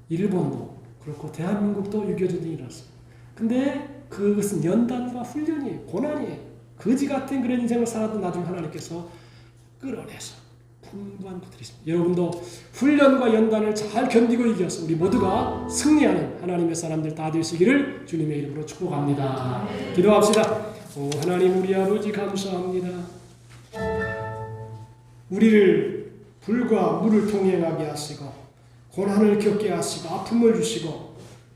일본도 그렇고 대한민국도 6.25 전쟁이 일어났어요. 근데 그것은 연단과 훈련이에요. 고난이에요. 거지 같은 그런 인생을 살아도 나중에 하나님께서 끌어내서 풍부한 것들이 있습니다. 여러분도 훈련과 연단을 잘 견디고 이겨서 우리 모두가 승리하는 하나님의 사람들 다 되시기를 주님의 이름으로 축복합니다. 기도합시다. 오 하나님 우리 아버지 감사합니다. 우리를 불과 물을 통행하게 하시고 고난을 겪게 하시고 아픔을 주시고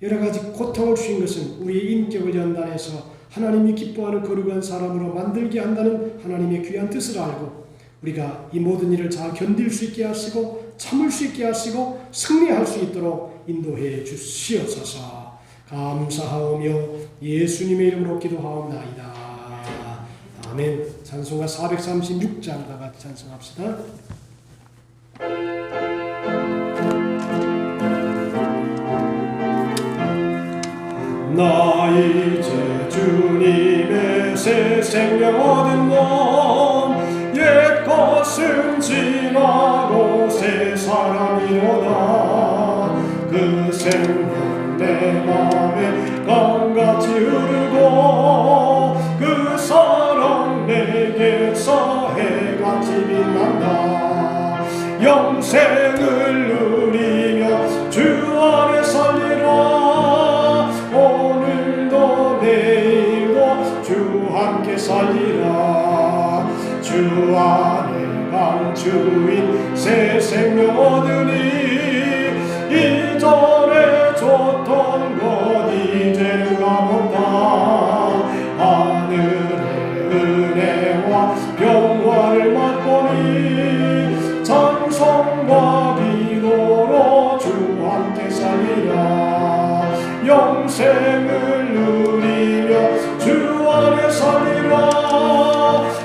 여러 가지 고통을 주신 것은 우리의 인격을 연단해서 하나님이 기뻐하는 거룩한 사람으로 만들게 한다는 하나님의 귀한 뜻을 알고 우리가 이 모든 일을 잘 견딜 수 있게 하시고 참을 수 있게 하시고 승리할 수 있도록 인도해 주시옵소서. 감사하오며 예수님의 이름으로 기도하옵나이다. 아멘. 찬송가 436장 다 같이 찬송합시다. 나 이제 주님의 새 생명 얻은 몸 옛 것은 지나고 새 사람이로다. 그 생명 내 맘에 강같이 흐르고 그 사랑 내게서 해같이 빛난다. 영생을 누리며 주 안에 살리라. 오늘도 내일도 주 함께 살리라. 주 안에 강주인 새 생명 얻으니 이전에 줬던 것 이제는 가본다. 하늘의 은혜와 평화를 맛보니 찬송과 기도로 주 함께 살리라. 영생을 누리며 주 안에 살리라.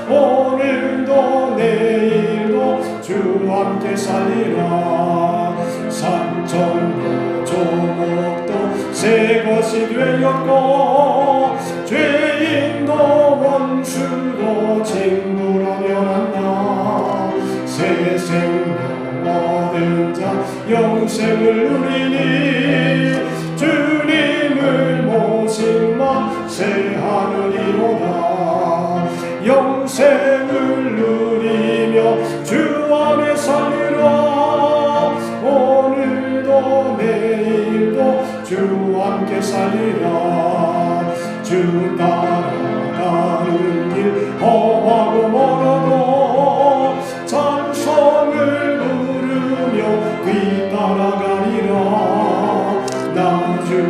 오늘도 내일도 주 함께 살리라. 산천도 조목도 새 것이 되었고 죄인도 원수도 친구라 변한다. 새 생명 얻은 자 영생을 누리니 주님을 모시마 새 하늘이로다. 영생을 누리며 주 안에 살리라. 오늘도 내일도 주 함께 살리라. 주 따라가는 길 험하고 멀어도 찬송을 부르며 귀 따라가리라. 나 주를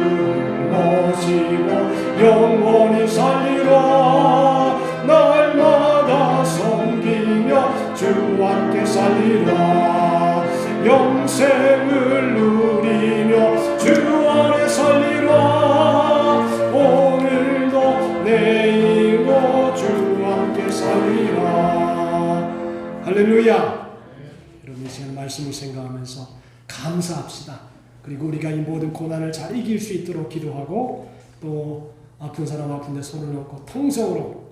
모시고 영원히 살리라. 날마다 섬기며 주 함께 살리라. 영생을 누리며 주 안에 살리라. 오늘도 내일도 주 함께 살리라. 할렐루야. 여러분 이 시간 말씀을 생각하면서 감사합시다. 그리고 우리가 이 모든 고난을 잘 이길 수 있도록 기도하고 또 아픈 사람 아픈데 손을 놓고 통성으로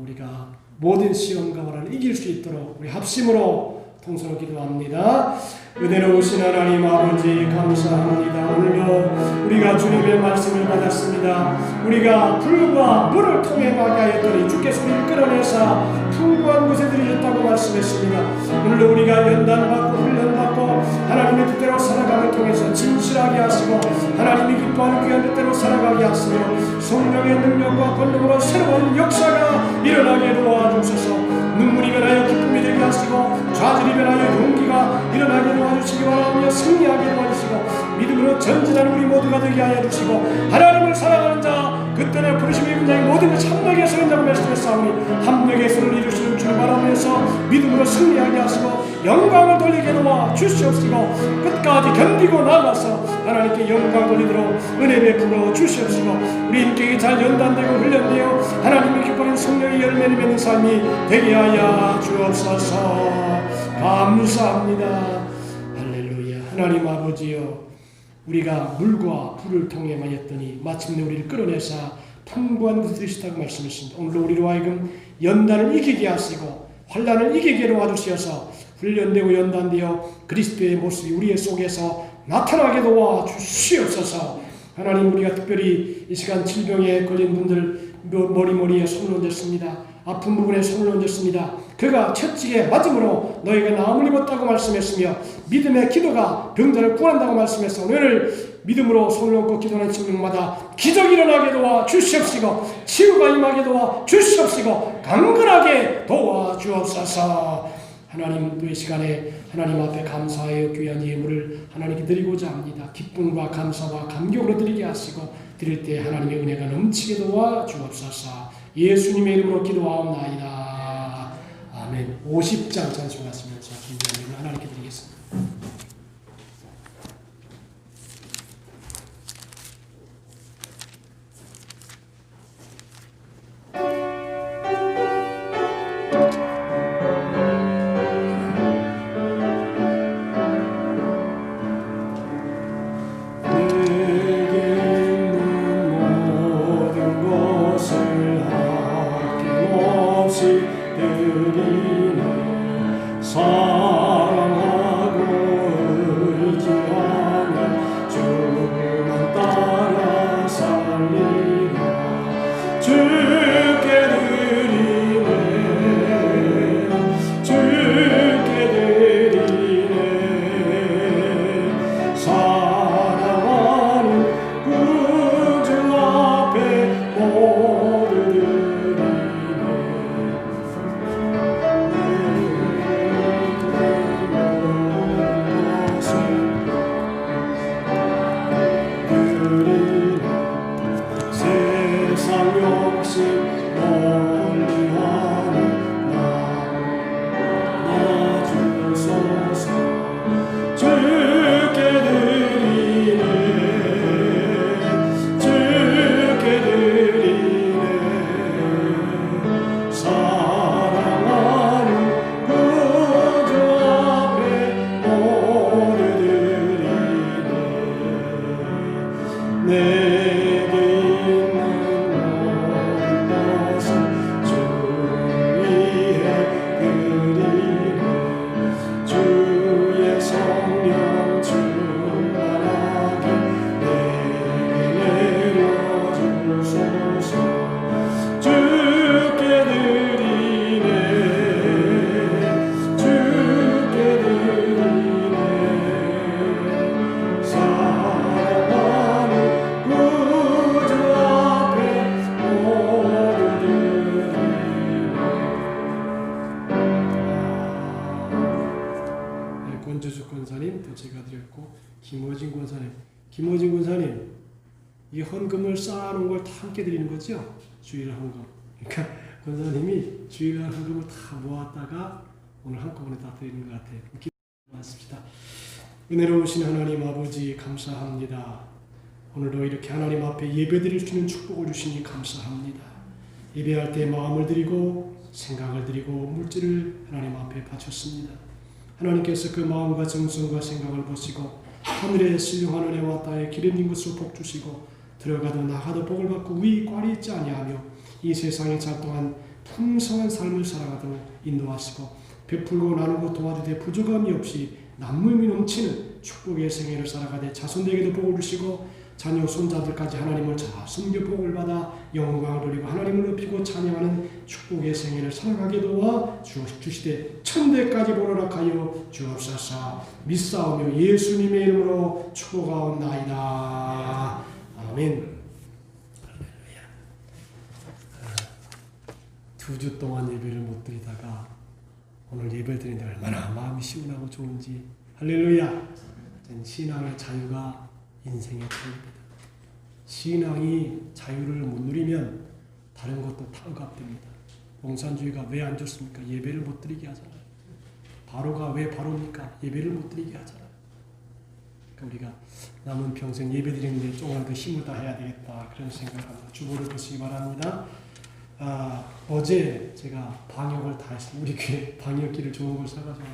우리가 모든 시험과 고난을 이길 수 있도록 우리 합심으로 통성으로 기도합니다. 은혜로우신 하나님 아버지 감사합니다. 오늘도 우리가 주님의 말씀을 받았습니다. 우리가 불과 물을 통해 가게 하였더니 주께서 우리를 끌어내사 풍부한 곳에 들이셨다고 말씀했습니다. 오늘도 우리가 연단받고 훈련받고 하나님의 뜻대로 살아감을 통해서 진실하게 하시고 하나님이 기뻐하는 귀한 뜻대로 살아가게 하시며 성령의 능력과 권능으로 새로운 역사가 일어나게 도와주소서. 눈물이 변하여 기쁨이 되게 하시고 좌절이 변하여 용기가 일어나게 도와주시기 바라며 승리하게 도와주시고 믿음으로 전진하는 우리 모두가 되게 하여 주시고 하나님을 사랑하는 자 그때는 부르심이 입은 자의 모든 것 참되게 서는 자고 말씀했사오니 함께 손을 이루시는 주를 바라면서 믿음으로 승리하게 하시고 영광을 돌리게 도와 주시옵시고 끝까지 견디고 나가서 하나님께 영광 돌리도록 은혜 베풀어 주시옵시고 우리 인격이 잘 연단되고 훈련되어 하나님의 기뻐하는 성령의 열매를 맺는 삶이 되게 하여 주옵소서. 감사합니다. 할렐루야. 하나님 아버지여 우리가 물과 불을 통해하였더니 마침내 우리를 끌어내사 풍부한 것을 드리시다고 말씀하십니다. 오늘도 우리로 하여금 연단을 이기게 하시고 환난을 이기게 도와주시어서 훈련되고 연단되어 그리스도의 모습이 우리의 속에서 나타나게 도와주시옵소서. 하나님 우리가 특별히 이 시간 질병에 걸린 분들 머리에 손을 얹었습니다. 아픈 부분에 손을 얹었습니다. 그가 채찍에 맞음으로 너희가 나음을 입었다고 말씀했으며 믿음의 기도가 병자를 구한다고 말씀했어. 오늘 믿음으로 손을 얹고 기도하는 친구마다 기적이 일어나게 도와 주시옵시고 치유가 임하게 도와 주시옵시고 강건하게 도와 주옵소서. 하나님 또 이 시간에 하나님 앞에 감사하여 귀한 예물을 하나님께 드리고자 합니다. 기쁨과 감사와 감격으로 드리게 하시고 드릴 때 하나님의 은혜가 넘치게 도와 주옵소서. 예수님의 이름으로 기도하옵나이다. 아멘. 50장 찬송하시면서 준비한 예물 하나님께 드리겠습니다. 주께 드리네 원주숙 권사님 또 제가 드렸고 김호진 권사님 이 헌금을 쌓아놓은 걸 다 함께 드리는 거죠? 주일 헌금. 그러니까 권사님이 주일날 헌금을 다 모았다가 오늘 한꺼번에 다 드리는 것 같아요. 기도하십시다. 은혜로우신 하나님 아버지 감사합니다. 오늘도 이렇게 하나님 앞에 예배드릴 수 있는 축복을 주시니 감사합니다. 예배할 때 마음을 드리고 생각을 드리고 물질을 하나님 앞에 바쳤습니다. 하나님께서 그 마음과 정성과 생각을 보시고 하늘의 신령한 은혜와 땅에 기름진 것으로 복 주시고 들어가도 나가도 복을 받고 위 꽈리 있지 아니하며 이 세상에 살 동안 풍성한 삶을 살아가도록 인도하시고 베풀고 나누고 도와주되 부족함이 없이 남음이 넘치는 축복의 생애를 살아가되 자손에게도 복을 주시고 자녀 손자들까지 하나님을 잘 섬겨 복을 받아 영광을 돌리고 하나님을 높이고 찬양하는 축복의 생애를 살아가게 도와 주시되 천대까지 보러락하여 주옵소서. 믿사오며 예수님의 이름으로 축복하옵나이다. 아멘. 2주 동안 예배를 못 드리다가 오늘 예배를 드리는데 얼마나 마음이 시원하고 좋은지. 할렐루야. 신앙의 자유가 인생의 자유입니다. 신앙이 자유를 못 누리면 다른 것도 다 억압됩니다. 공산주의가 왜 안 좋습니까? 예배를 못 드리게 하잖아요. 바로가 왜 바로입니까? 예배를 못 드리게 하잖아요. 그러니까 우리가 남은 평생 예배 드리는데 조금 더 힘을 다해야 되겠다 그런 생각을 합니다. 주보를 보시기 바랍니다. 어제 제가 방역을 다 했어요. 우리 교회 방역기를 좋은 걸 사가지고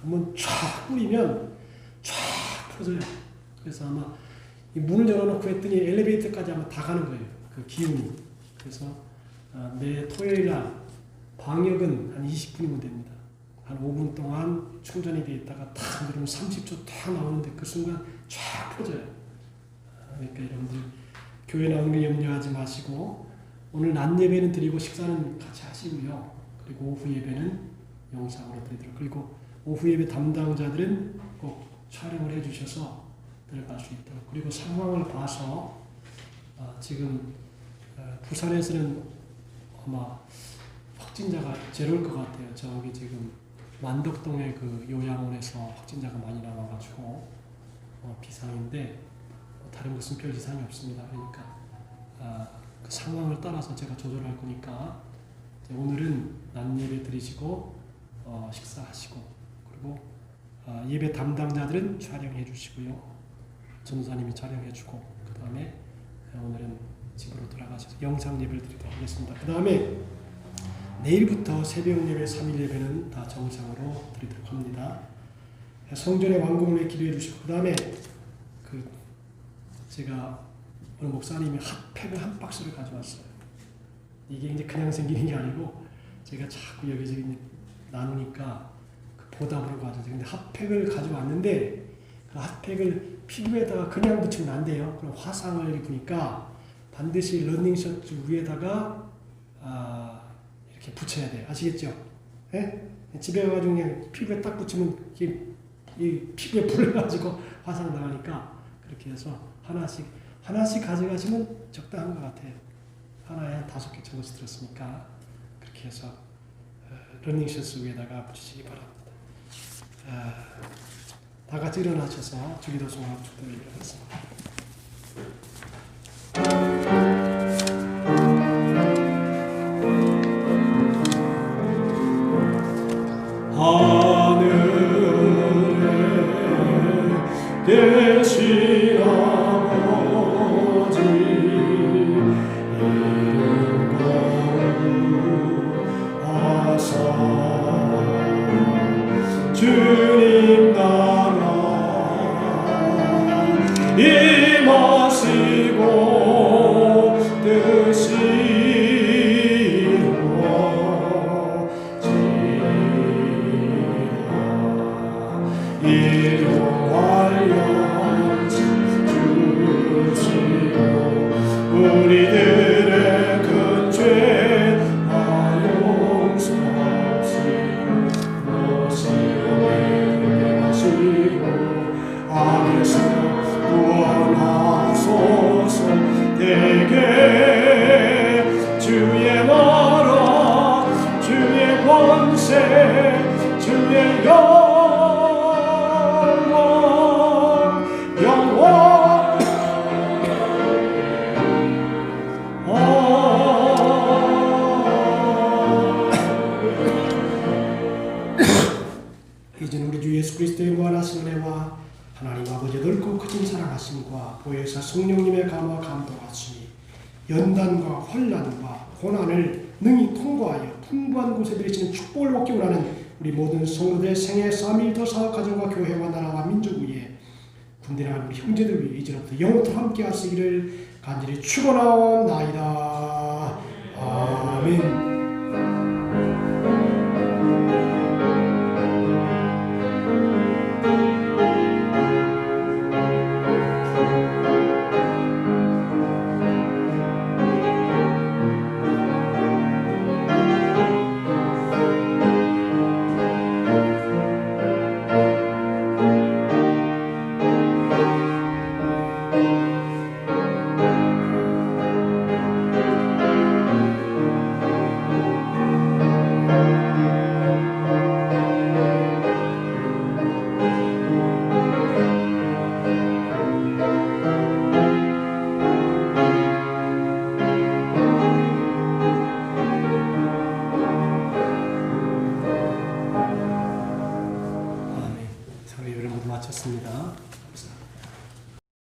한번 쫙 뿌리면 쫙 퍼져요. 그래서 아마 이 문을 열어놓고 했더니 엘리베이터까지 아마 다 가는 거예요. 그 기운이. 그래서 매 토요일날 방역은 한 20분이면 됩니다. 한 5분 동안 충전이 돼 있다가 탁 누르면 30초 탁 나오는데 그 순간 쫙 퍼져요. 그러니까 여러분들 교회 나오는 거 염려하지 마시고 오늘 낮 예배는 드리고 식사는 같이 하시고요. 그리고 오후 예배는 영상으로 드리도록. 그리고 오후 예배 담당자들은 꼭 촬영을 해주셔서 들어갈 수 있도록. 그리고 상황을 봐서 지금 부산에서는 아마 확진자가 제로일 것 같아요. 저기 지금 만덕동의 그 요양원에서 확진자가 많이 나와가지고 비상인데 다른 것은 별 이상이 없습니다. 그러니까 그 상황을 따라서 제가 조절할 거니까 오늘은 낮 예배 드리시고 식사하시고 그리고 예배 담당자들은 촬영해 주시고요. 전도사님이 촬영해 주고 그 다음에 오늘은 집으로 돌아가셔서 영상 예배를 드리도록 하겠습니다. 그 다음에 내일부터 새벽 예배, 3일 예배는 다 정상으로 드리도록 합니다. 성전의 완공을 위해 기도해 주시고 그 다음에 제가 오늘 목사님이 핫팩을 한 박스를 가져왔어요. 이게 이제 그냥 생기는 게 아니고 제가 자꾸 여기저기 나누니까 그 보답으로 가져왔어요. 근데 핫팩을 가져왔는데 그 핫팩을 피부에다가 그냥 붙이면 안 돼요. 그럼 화상을 입으니까 반드시 러닝셔츠 위에다가 이렇게 붙여야 돼요. 아시겠죠? 예? 집에 가가지고 그냥 피부에 딱 붙이면 이 피부에 불러가지고 화상 나가니까 그렇게 해서 하나씩 가져가시면 적당한 것 같아요. 하나에 한 5개 정도씩 들었으니까 그렇게 해서 러닝셔츠 위에다가 붙이시기 바랍니다. 다 같이 일어나셔서 주기도 송하고 축도를 일어났습니다. 하늘에 계신 아버지 이름 거룩하사 주님 나라 임하시고 뜻이 이루어지리라 일용하여 주시고 우리들의 큰 죄 다 용서하시고 하시고 악에서 구원하소서 대개 주의 나라 주의 권세 주의 영광 예수 그리스도의 무한하신 은혜와 하나님 아버지의 넓고 크신 사랑하심과 보혜사 성령님의 감화 감동하심이 연단과 환난과 고난을 능히 통과하여 풍부한 곳에 들이시는 축복을 얻기 원하는 우리 모든 성도들의 생애 3.1더 사업 가정과 교회와 나라와 민족 위에 군대나 우리 형제들 위해 이제부터 영원토록 함께 하시기를 간절히 축원하옵나이다. 아멘.